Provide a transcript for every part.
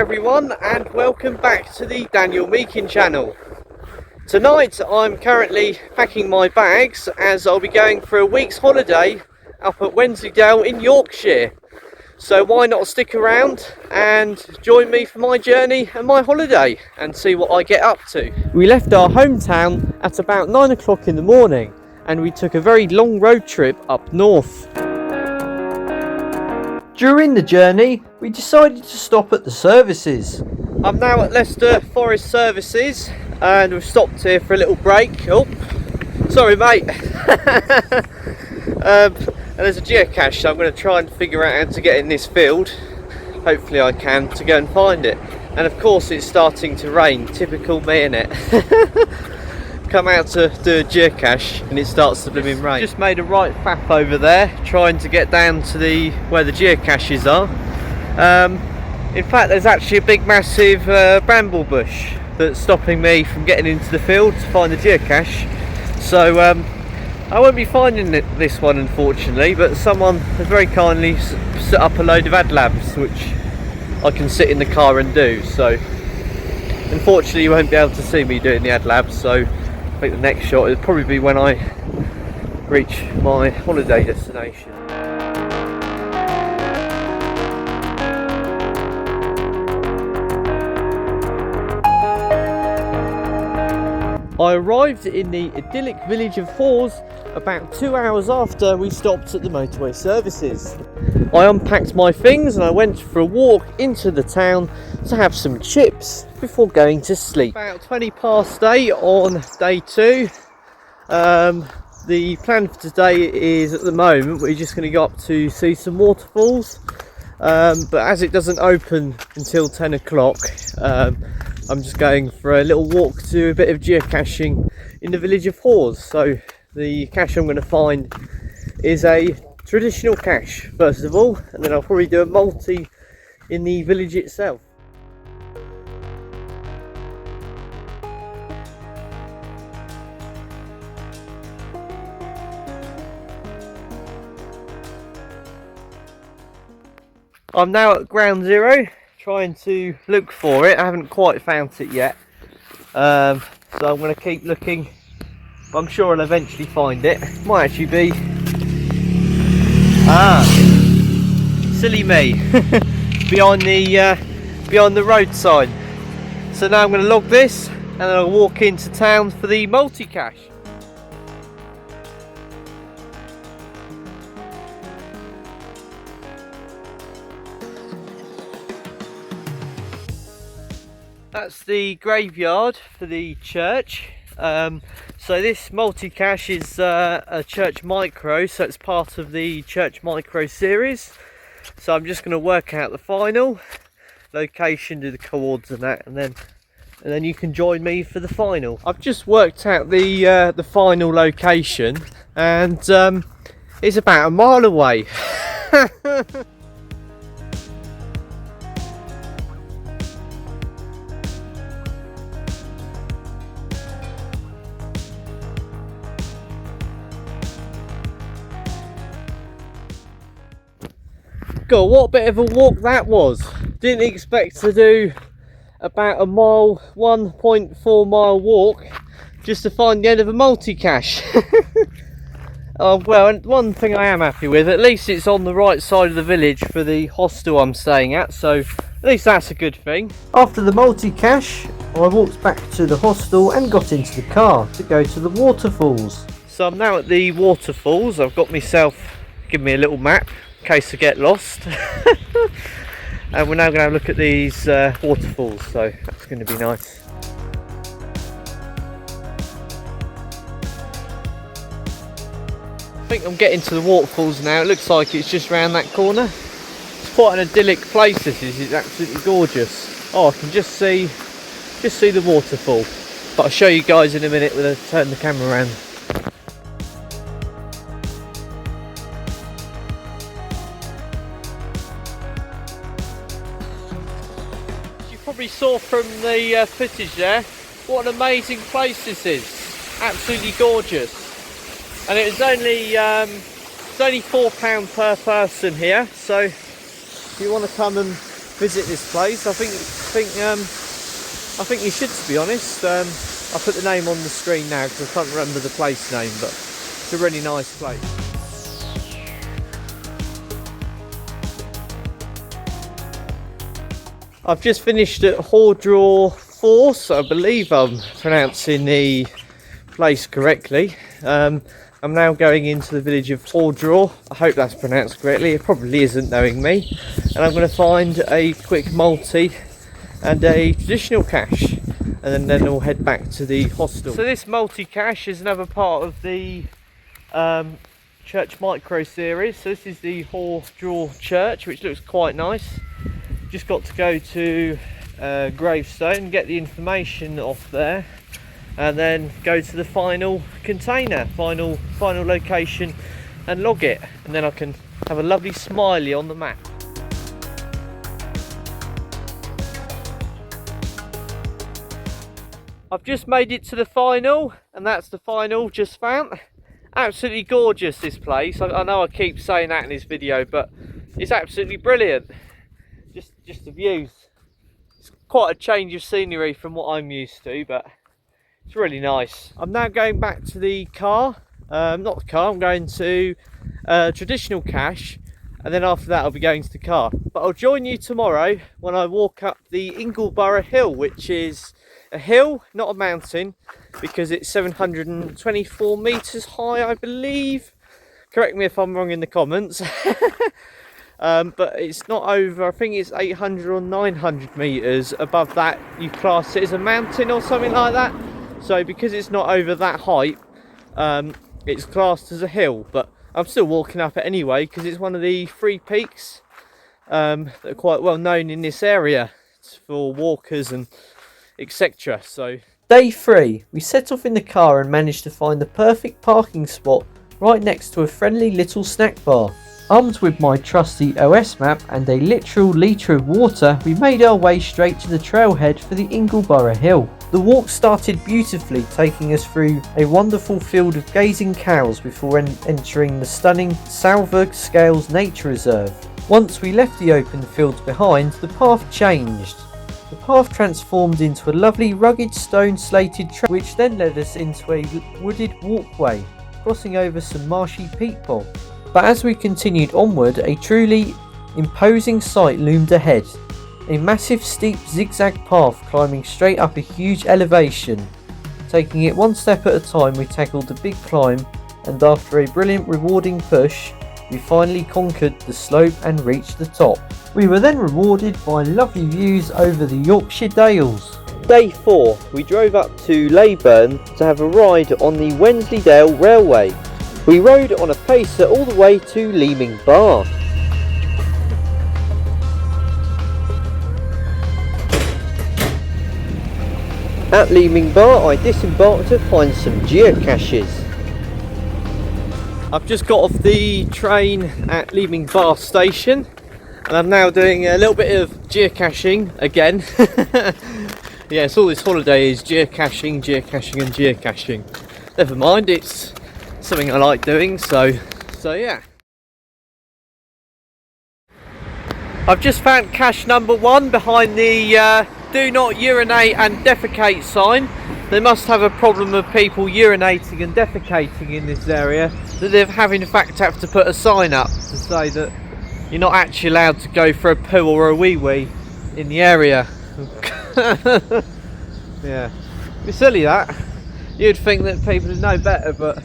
everyone, and welcome back to the Daniel Meakin channel. Tonight I'm currently packing my bags as I'll be going for a week's holiday up at Wensleydale in Yorkshire. So why not stick around and join me for my journey and my holiday and see what I get up to. We left our hometown at about 9 o'clock in the morning and we took a very long road trip up north. During the journey, we decided to stop at the services. I'm now at Leicester Forest Services and we've stopped here for a little break. Oh, sorry mate. And there's a geocache, so I'm going to try and figure out how to get in this field. Hopefully I can, to go and find it. And of course it's starting to rain, typical me innit. Come out to do a geocache and it starts to blooming rain. Just made a right faff over there, trying to get down to where the geocaches are. In fact, there's actually a big massive bramble bush that's stopping me from getting into the field to find the geocache. So I won't be finding this one unfortunately, but someone has very kindly set up a load of ad labs which I can sit in the car and do. So unfortunately you won't be able to see me doing the ad labs, so I think the next shot will probably be when I reach my holiday destination. I arrived in the idyllic village of Hawes about 2 hours after we stopped at the motorway services. I unpacked my things and I went for a walk into the town to have some chips before going to sleep. About 20 past 8 on day 2. The plan for today is, at the moment, we're just going to go up to see some waterfalls. But as it doesn't open until 10 o'clock, I'm just going for a little walk to a bit of geocaching in the village of Hawes. So the cache I'm going to find is a traditional cache first of all, and then I'll probably do a multi in the village itself. I'm now at ground zero trying to look for it. I haven't quite found it yet, so I'm going to keep looking, but I'm sure I'll eventually find it. Might actually be silly me behind the roadside. So now I'm going to log this and then I'll walk into town for the multi-cache. That's the graveyard for the church. So this multi-cache is a church micro, so it's part of the church micro series. So I'm just going to work out the final location, do the coords and that, and then you can join me for the final. I've just worked out the final location, and it's about a mile away. God, what a bit of a walk that was. Didn't expect to do about a mile, 1.4 mile walk just to find the end of a multi-cache. Well, one thing I am happy with, at least it's on the right side of the village for the hostel I'm staying at, so at least that's a good thing. After the multi-cache, I walked back to the hostel and got into the car to go to the waterfalls. So I'm now at the waterfalls. I've got myself, give me a little map in case I get lost. And we're now going to have a look at these waterfalls, so that's going to be nice. I think I'm getting to the waterfalls now. It looks like it's just round that corner. It's quite an idyllic place, this is. It's absolutely gorgeous. Oh, I can just see the waterfall, but I'll show you guys in a minute when I turn the camera around. Probably saw from the footage there what an amazing place this is. Absolutely gorgeous, and it was only £4 per person here, so if you want to come and visit this place. I think you should, to be honest. I'll put the name on the screen now because I can't remember the place name, but it's a really nice place. I've just finished at Hawdraw Force. I believe I'm pronouncing the place correctly. I'm now going into the village of Hawdraw. I hope that's pronounced correctly. It probably isn't, knowing me. And I'm going to find a quick multi and a traditional cache, and then we'll head back to the hostel. So this multi-cache is another part of the church micro series. So this is the Hawdraw Church, which looks quite nice. Just got to go to gravestone, get the information off there, and then go to the final container, final location, and log it, and then I can have a lovely smiley on the map. I've just made it to the final, and that's the final just found. Absolutely gorgeous, this place. I know I keep saying that in this video, but it's absolutely brilliant. Just the views. It's quite a change of scenery from what I'm used to, but it's really nice. I'm now going back to the car. Not the car, I'm going to traditional cache, and then after that I'll be going to the car. But I'll join you tomorrow when I walk up the Ingleborough Hill, which is a hill, not a mountain, because it's 724 metres high, I believe. Correct me if I'm wrong in the comments. But it's not over, I think it's 800 or 900 metres above that. You class it as a mountain or something like that. So because it's not over that height, it's classed as a hill. But I'm still walking up it anyway, because it's one of the 3 peaks that are quite well known in this area. It's for walkers and etc. So day 3, we set off in the car and managed to find the perfect parking spot right next to a friendly little snack bar. Armed with my trusty OS map and a literal litre of water, we made our way straight to the trailhead for the Ingleborough Hill. The walk started beautifully, taking us through a wonderful field of gazing cows before entering the stunning Salford Scales Nature Reserve. Once we left the open fields behind, the path changed. The path transformed into a lovely rugged stone slated track, which then led us into a wooded walkway, crossing over some marshy peat bog. But as we continued onward, a truly imposing sight loomed ahead. A massive steep zigzag path climbing straight up a huge elevation. Taking it one step at a time, we tackled the big climb, and after a brilliant rewarding push, we finally conquered the slope and reached the top. We were then rewarded by lovely views over the Yorkshire Dales. Day 4, we drove up to Leyburn to have a ride on the Wensleydale Railway. We rode on a pacer all the way to Leeming Bar. At Leeming Bar, I disembarked to find some geocaches. I've just got off the train at Leeming Bar station, and I'm now doing a little bit of geocaching again. Yes, all this holiday is geocaching and geocaching. Never mind, it's something I like doing, so yeah. I've just found cache number 1 behind the do not urinate and defecate sign. They must have a problem of people urinating and defecating in this area, that they have in fact have to put a sign up to say that you're not actually allowed to go for a poo or a wee-wee in the area. Yeah, it's silly that. You'd think that people would know better, but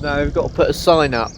no, we've got to put a sign up.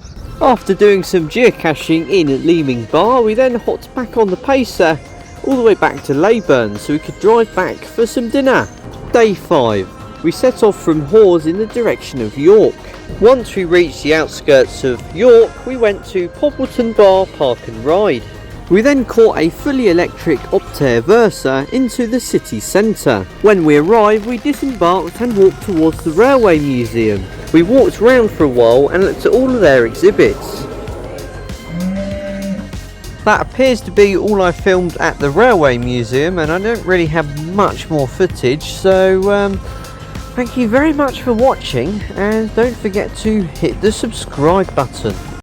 After doing some geocaching in Leeming Bar, we then hopped back on the pacer all the way back to Leyburn so we could drive back for some dinner. Day 5, we set off from Hawes in the direction of York. Once we reached the outskirts of York, we went to Poppleton Bar Park and Ride. We then caught a fully electric Optare Versa into the city centre. When we arrived, we disembarked and walked towards the Railway Museum. We walked around for a while and looked at all of their exhibits. That appears to be all I filmed at the Railway Museum, and I don't really have much more footage, so thank you very much for watching, and don't forget to hit the subscribe button.